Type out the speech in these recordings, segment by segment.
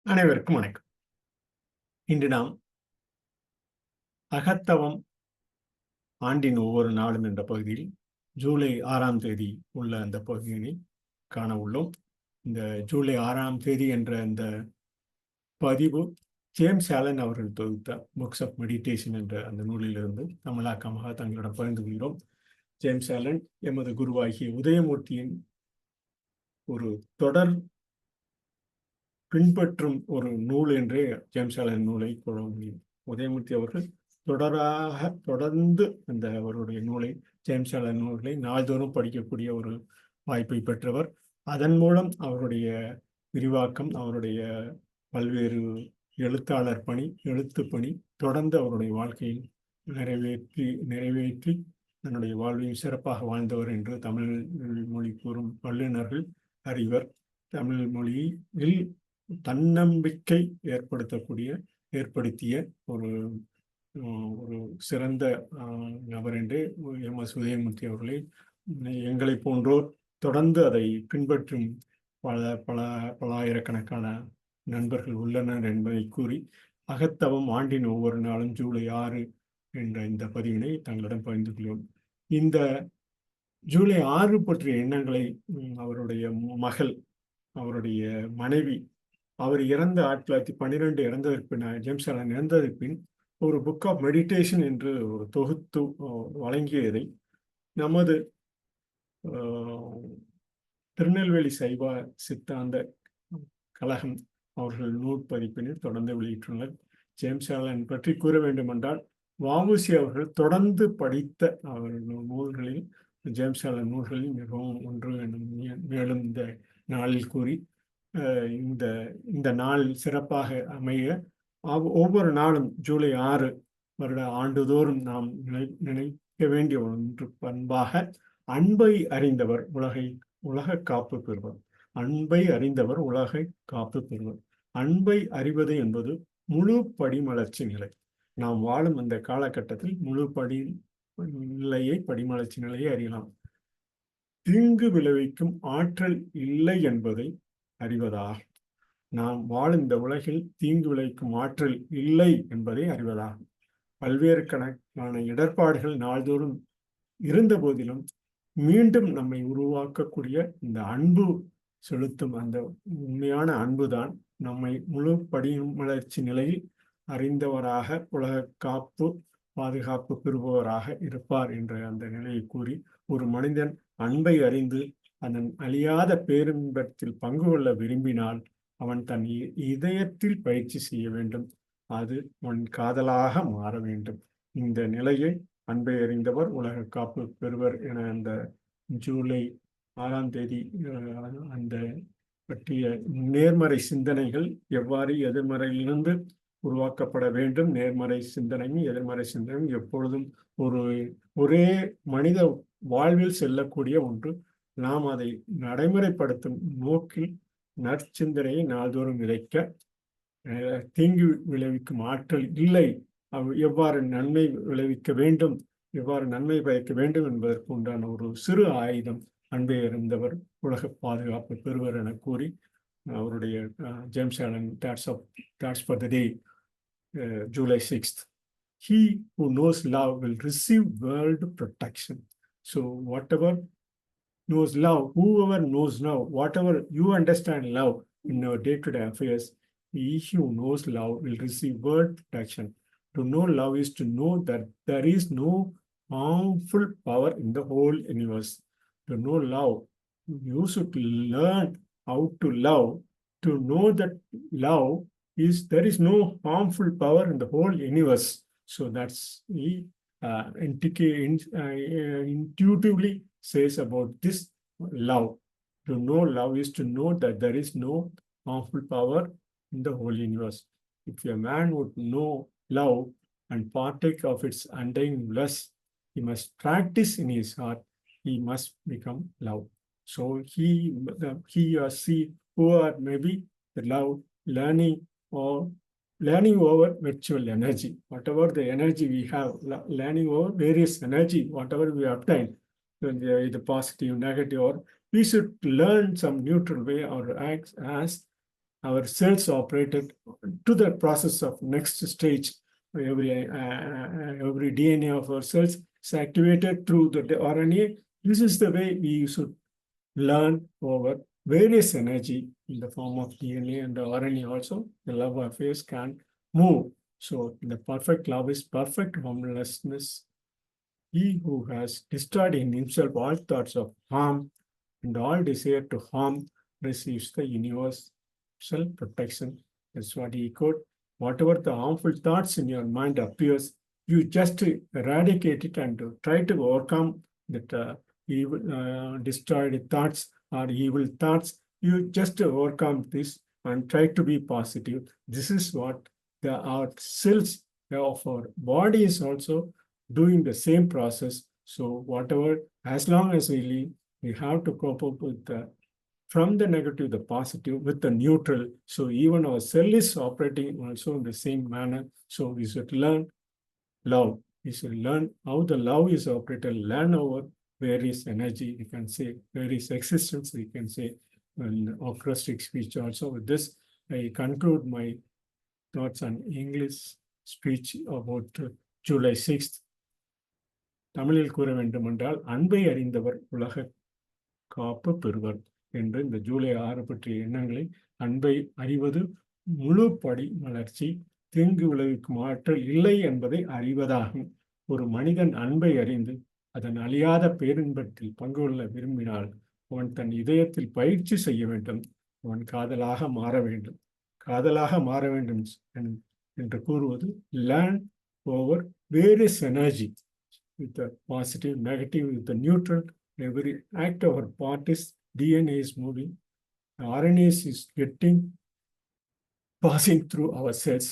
அனைவருக்கும் வணக்கம். இன்று நாம் அகத்தவம் ஆண்டின் ஒவ்வொரு நாளும் என்ற பகுதியில் ஜூலை 6ஆம் தேதி உள்ள அந்த பகுதியினை காண உள்ளோம். இந்த ஜூலை 6ஆம் தேதி என்ற இந்த பதிவு ஜேம்ஸ் ஆலன் அவர்கள் தொகுத்த புக்ஸ் ஆஃப் மெடிடேஷன் என்ற அந்த நூலிலிருந்து தமிழாக்கமாக தங்களிடம் பகிர்ந்து கொள்கிறோம். ஜேம்ஸ் ஆலன் எமது குருவாகிய உதயமூர்த்தியின் ஒரு தொடர் பின்பற்றும் ஒரு நூல் என்றே ஜேம்ஸ் ஆலன் நூலை கொள்ள முடியும். உதயமூர்த்தி அவர்கள் தொடர்ந்து அந்த அவருடைய நூலை, ஜேம்ஸ் ஆலன் நூல்களை நாள்தோறும் படிக்கக்கூடிய ஒரு வாய்ப்பை பெற்றவர். அதன் மூலம் அவருடைய விரிவாக்கம், அவருடைய பல்வேறு எழுத்தாளர் பணி, எழுத்து பணி தொடர்ந்து அவருடைய வாழ்க்கையில் நிறைவேற்றி தன்னுடைய வாழ்வையும் சிறப்பாக வாழ்ந்தவர் என்று தமிழ் மொழி கூறும் வல்லுநர்கள் அறிவர். தமிழ் மொழியில் தன்னம்பிக்கை ஏற்படுத்திய ஒரு சிறந்த நபர் என்று எம்.எஸ். உதயமூர்த்தி அவர்களை எங்களை போன்றோர் தொடர்ந்து அதை பின்பற்றும் பல ஆயிரக்கணக்கான நண்பர்கள் உள்ளனர் என்பதை கூறி, அகத்தவம் ஆண்டின் ஒவ்வொரு நாளும் ஜூலை 6 என்ற இந்த பதிவினை தங்களிடம் பகிர்ந்து கொள்வோம். இந்த ஜூலை 6 பற்றிய எண்ணங்களை அவருடைய மகள், அவருடைய மனைவி, அவர் இறந்த 1912 இறந்ததற்கு பின், ஜேம்ஸ் ஆலன் இறந்ததற்கு பின் ஒரு புக் ஆஃப் மெடிடேஷன் என்று ஒரு தொகுத்து வழங்கியதை நமது திருநெல்வேலி சைவ சித்தாந்த கழகம் அவர்கள் நூற்பதிப்பினில் தொடர்ந்து வெளியிட்டுள்ளனர். ஜேம்ஸ் ஆலன் பற்றி கூற வேண்டுமென்றால், வ.உ.சி. அவர்கள் தொடர்ந்து படித்த அவர்கள் நூல்களில், ஜேம்ஸ் ஆலன் நூல்களில் மிகவும் ஒன்று மேலும் இந்த நாளில் கூறி, இந்த நாள் சிறப்பாக அமைய ஒவ்வொரு நாளும் ஜூலை 6 வருட ஆண்டுதோறும் நாம் நினைக்க வேண்டிய ஒன்று பண்பாக, அன்பை அறிந்தவர் உலக காப்பு பெறுவர். அன்பை அறிந்தவர் உலகை காப்பு பெறுவர். அன்பை அறிவது என்பது முழு படிமலர்ச்சி நிலை. நாம் வாழும் இந்த காலகட்டத்தில் முழு படிமலர்ச்சி நிலையை அறியலாம். தீங்கு விளைவிக்கும் ஆற்றல் இல்லை என்பதை அறிவதாகும். நாம் வாழும் இந்த உலகில் தீங்கு விளைவிக்கும் ஆற்றல் இல்லை என்பதை அறிவதாகும். பல்வேறு கணக்கான இடர்பாடுகள் நாள்தோறும் இருந்த போதிலும் மீண்டும் நம்மை உருவாக்கக்கூடிய இந்த அன்பு செலுத்தும் அந்த உண்மையான அன்புதான் நம்மை முழு படிமலர்ச்சி நிலையில் அறிந்தவராக, உலக காப்பு பாதுகாப்பு பெறுபவராக இருப்பார் என்ற அந்த நிலையை கூறி, ஒரு மனிதன் அன்பை அறிந்து அதன் அழியாத பேரின்பத்தில் பங்கு கொள்ள விரும்பினால் அவன் தன் இதயத்தில் பயிற்சி செய்ய வேண்டும். அது அவன் காதலாக மாற வேண்டும். இந்த நிலையை அன்பை அறிந்தவர் உலக காப்பு பெறுவர் என அந்த ஜூலை 6ஆம் தேதி அந்த பற்றிய நேர்மறை சிந்தனைகள் எவ்வாறு எதிர்மறையிலிருந்து உருவாக்கப்பட வேண்டும். நேர்மறை சிந்தனையும் எதிர்மறை சிந்தனையும் எப்பொழுதும் ஒரே மனித வாழ்வில் செல்லக்கூடிய ஒன்று. நாம் அதை நடைமுறைப்படுத்தும் நோக்கில் நற்சிந்தனையை நாள்தோறும் விதைக்க, தீங்கு விளைவிக்கும் ஆற்றல் இல்லை, எவ்வாறு நன்மை விளைவிக்க வேண்டும், எவ்வாறு நன்மை பயக்க வேண்டும் என்பதற்கு உண்டான ஒரு சிறு ஆயுதம் அன்பை அறிந்தவர் உலக பாதுகாப்பு பெறுவர் என கூறி, அவருடைய James Alan thoughts for the day, July 6th. He who knows love will receive world protection. So whatever knows love, whoever knows love, whatever you understand love in our day-to-day affairs, he who knows love will receive world protection. To know love is to know that there is no harmful power in the whole universe. To know love, you should learn how to love. To know that love is, there is no harmful power in the whole universe. So that's he intuitively says about this love. To know love is to know that there is no harmful power in the whole universe. If a man would know love and partake of its undying bliss, he must practice in his heart. He must become love. So he or she who are maybe the love learning over virtual energy, whatever the energy we have, learning over various energy, whatever we obtain, either positive, negative, or we should learn some neutral way or act as our cells operated to the process of next stage. Every DNA of our cells is activated through the RNA. This is the way we should learn over various energy in the form of DNA and the RNA also. The love affairs can move. So the perfect love is perfect harmlessness. He who has destroyed in himself all thoughts of harm and all desire to harm receives the universal protection. That's what he quote. Whatever the harmful thoughts in your mind appears, you just eradicate it and try to overcome that evil, destroyed thoughts or evil thoughts. You just overcome this and try to be positive. This is what our cells of our body is also doing the same process. So whatever, as long as we have to cope up with the from the negative, the positive with the neutral. So even our cell is operating also in the same manner. So we should learn love. We should learn how the love is operated, learn our various energy, we can say, various existence, we can say, and acrostic speech also. With this, I conclude my thoughts on English speech about July 6th. தமிழில் கூற வேண்டுமென்றால் அன்பை அறிந்தவர் உலக காப்பு பெறுவர் என்று இந்த ஜூலை 6 பற்றிய எண்ணங்களை அன்பை அறிவது முழு படி வளர்ச்சி, தீங்கு விளைவிக்கும் ஆற்றல் இல்லை என்பதை அறிவதாகும். ஒரு மனிதன் அன்பை அறிந்து அதன் அழியாத பேரின்பத்தில் பங்கு கொள்ள விரும்பினால் அவன் தன் இதயத்தில் பயிற்சி செய்ய வேண்டும். அவன் காதலாக மாற வேண்டும். காதலாக மாற வேண்டும் என்று கூறுவது learn over various energy with the positive, negative, with the neutral. Every act of our part is DNA is moving, RNA is getting passing through our cells.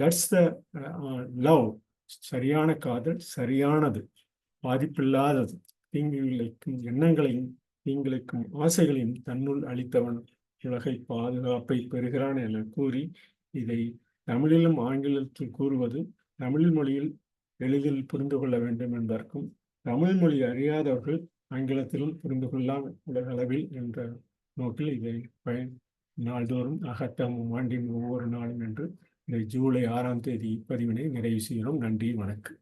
That's the love. சரியான காதல், சரியானது, பாதிப்பில்லாதது, தீங்கு விளைக்கும் எண்ணங்களையும் தீங்கிழைக்கும் ஆசைகளையும் தன்னுள் அளித்தவன் உலகை பாதுகாப்பை பெறுகிறான் என கூறி, இதை தமிழிலும் ஆங்கிலத்தில் கூறுவது தமிழ் மொழியில் எளிதில் புரிந்து கொள்ள வேண்டும் என்பதற்கும், தமிழ் மொழி அறியாதவர்கள் ஆங்கிலத்திலும் புரிந்து கொள்ளலாம் உலக அளவில் என்ற நோக்கில் இதை நாள்தோறும் அகத்தமும் ஆண்டின் ஒவ்வொரு நாளும் என்று இந்த ஜூலை 6ஆம் தேதி பதிவினை நிறைவு செய்கிறோம். நன்றி, வணக்கம்.